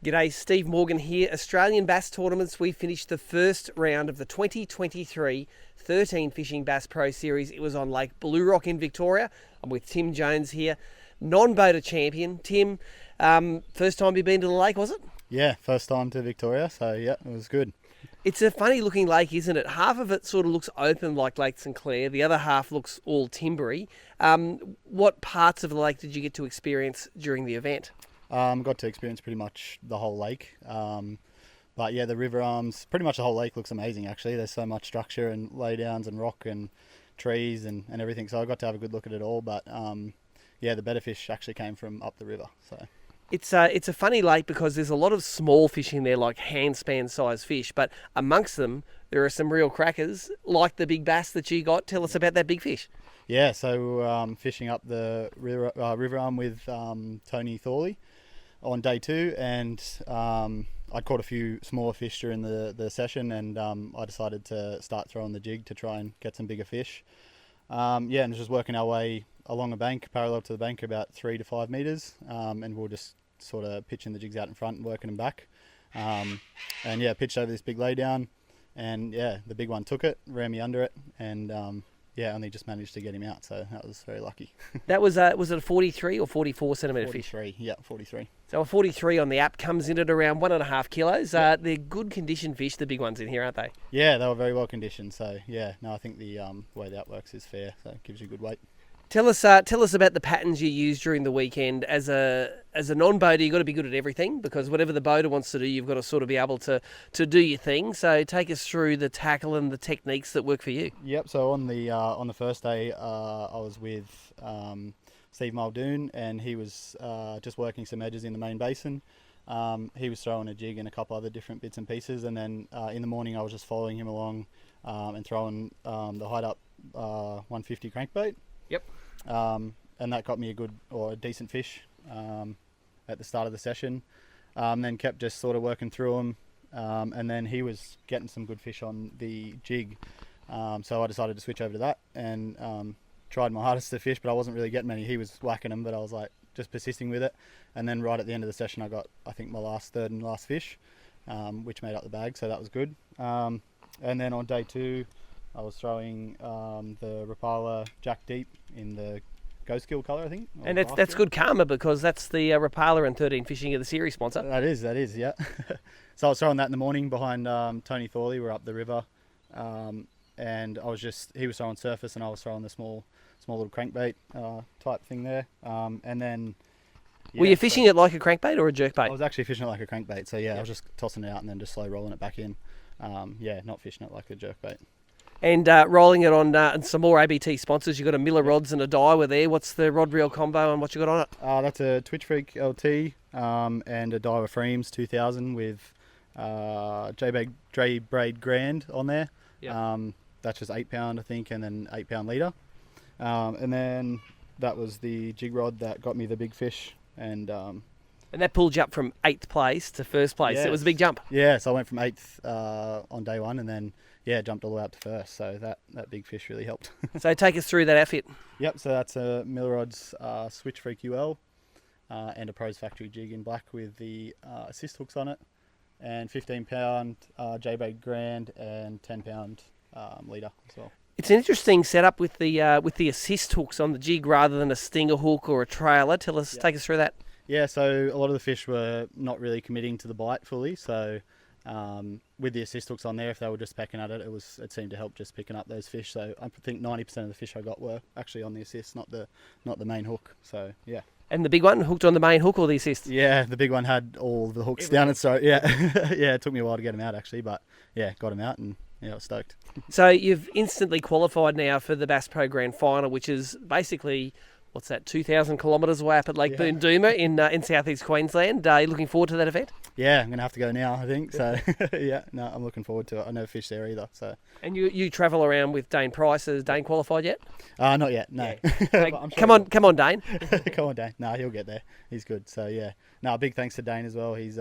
G'day, Steve Morgan here. Australian Bass Tournaments. We finished the first round of the 2023 13 Fishing Bass Pro Series. It was on Lake Blue Rock in Victoria. I'm with Tim Jones here, non-boater champion. Tim, first time you've been to the lake, was it? Yeah, first time to Victoria, so yeah, it was good. It's a funny looking lake, isn't it? Half of it sort of looks open like Lake St Clair. The other half looks all timbery. What parts of the lake did you get to experience during the event? Got to experience pretty much the whole lake. But yeah, the river arms, pretty much the whole lake looks amazing actually. There's so much structure and laydowns and rock and trees and everything. So I got to have a good look at it all. But yeah, the better fish actually came from up the river. So it's a funny lake because there's a lot of small fish in there, like handspan size fish. But amongst them, there are some real crackers, like the big bass that you got. Tell us about that big fish. yeah, so fishing up the river arm with Tony Thorley on day two, and I'd caught a few smaller fish during the session, and I decided to start throwing the jig to try and get some bigger fish. Yeah, and just working our way along a bank, parallel to the bank, about 3 to 5 meters, and we'll just sort of pitching the jigs out in front and working them back. And yeah, pitched over this big laydown, and yeah, the big one took it, ran me under it, and yeah, only just managed to get him out, so that was very lucky. That was it a 43 or 44 centimetre fish? 43, yeah, 43. So a 43 on the app comes in at around 1.5 kilos. They're good condition fish, the big ones in here, aren't they? Yeah, they were very well conditioned, so yeah, no, I think the way that works is fair, so it gives you a good weight. Tell us about the patterns you used during the weekend. As a non-boater, you've got to be good at everything, because whatever the boater wants to do, you've got to sort of be able to do your thing. So take us through the tackle and the techniques that work for you. Yep. So on the first day, I was with Steve Muldoon, and he was just working some edges in the main basin. He was throwing a jig and a couple other different bits and pieces, and then in the morning I was just following him along and throwing the Hide Up 150 crankbait. Yep. And that got me a decent fish at the start of the session. Then kept just sort of working through them, and then he was getting some good fish on the jig. So I decided to switch over to that and tried my hardest to fish, but I wasn't really getting many. He was whacking them, but I was like just persisting with it. And then right at the end of the session, I got, I think, my third and last fish, which made up the bag, so that was good. And then on day two, I was throwing the Rapala Jack Deep in the Ghost Kill colour, I think. And that's good karma, because that's the Rapala and 13 Fishing of the series sponsor. That is, yeah. So I was throwing that in the morning behind Tony Thorley. We're up the river, and he was throwing surface, and I was throwing the small little crankbait type thing there. And then were you fishing it like a crankbait or a jerkbait? I was actually fishing it like a crankbait. So yeah, I was just tossing it out and then just slow rolling it back in. Yeah, not fishing it like a jerkbait. And rolling it on some more ABT sponsors. You've got a Miller rods and a Daiwa there. What's the rod reel combo and what you got on it? That's a Twitch Freak LT and a Daiwa Freems 2000 with Dre Braid Grand on there. Yep. That's just 8 pound, I think, and then 8 pound leader. And then that was the jig rod that got me the big fish. And that pulled you up from 8th place to 1st place. Yes. It was a big jump. Yeah, so I went from 8th on day one, and then jumped all the way up to 1st. So that big fish really helped. So take us through that outfit. Yep, so that's a Miller Rods Switch Freak UL and a Pros Factory jig in black with the assist hooks on it, and 15 pound J-Bag Grand and 10 pound leader as well. It's an interesting setup with the assist hooks on the jig rather than a stinger hook or a trailer. Take us through that. Yeah, so a lot of the fish were not really committing to the bite fully, so with the assist hooks on there, if they were just pecking at it, it seemed to help just picking up those fish. So I think 90% of the fish I got were actually on the assist, not the main hook. So yeah. And the big one hooked on the main hook or the assist? Yeah, the big one had all the hooks down its throat. Yeah, yeah, it took me a while to get him out actually, but yeah, got him out, and yeah, I was stoked. So you've instantly qualified now for the Bass Pro Grand Final, which is basically, what's that, 2,000 kilometres away up at Lake Boondooma in southeast Queensland. Are you looking forward to that event? Yeah, I'm going to have to go now, I think. So yeah, no, I'm looking forward to it. I never fished there either. So. And you travel around with Dane Price. Has Dane qualified yet? Not yet, no. Yeah. Come on, Dane. Come on, Dane. No, he'll get there. He's good. So yeah, no, big thanks to Dane as well. He's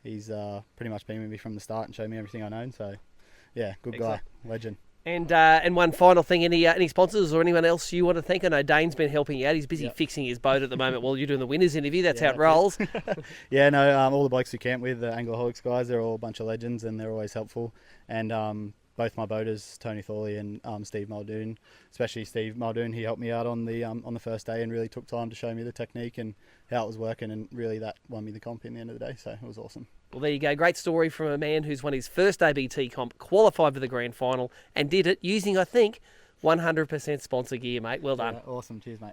pretty much been with me from the start and showed me everything I know. So yeah, good Excellent. Guy, legend. And one final thing, any sponsors or anyone else you want to thank? I know Dane's been helping you out. He's busy fixing his boat at the moment while you're doing the winners interview. That's how it rolls. Yeah, no, all the blokes who camp with, the Anglaholics guys, they're all a bunch of legends and they're always helpful. And both my boaters, Tony Thorley and Steve Muldoon, especially Steve Muldoon, he helped me out on the first day and really took time to show me the technique and how it was working, and really that won me the comp in the end of the day, so it was awesome. Well, there you go. Great story from a man who's won his first ABT comp, qualified for the grand final, and did it using, I think, 100% sponsor gear, mate. Well done. Yeah, awesome. Cheers, mate.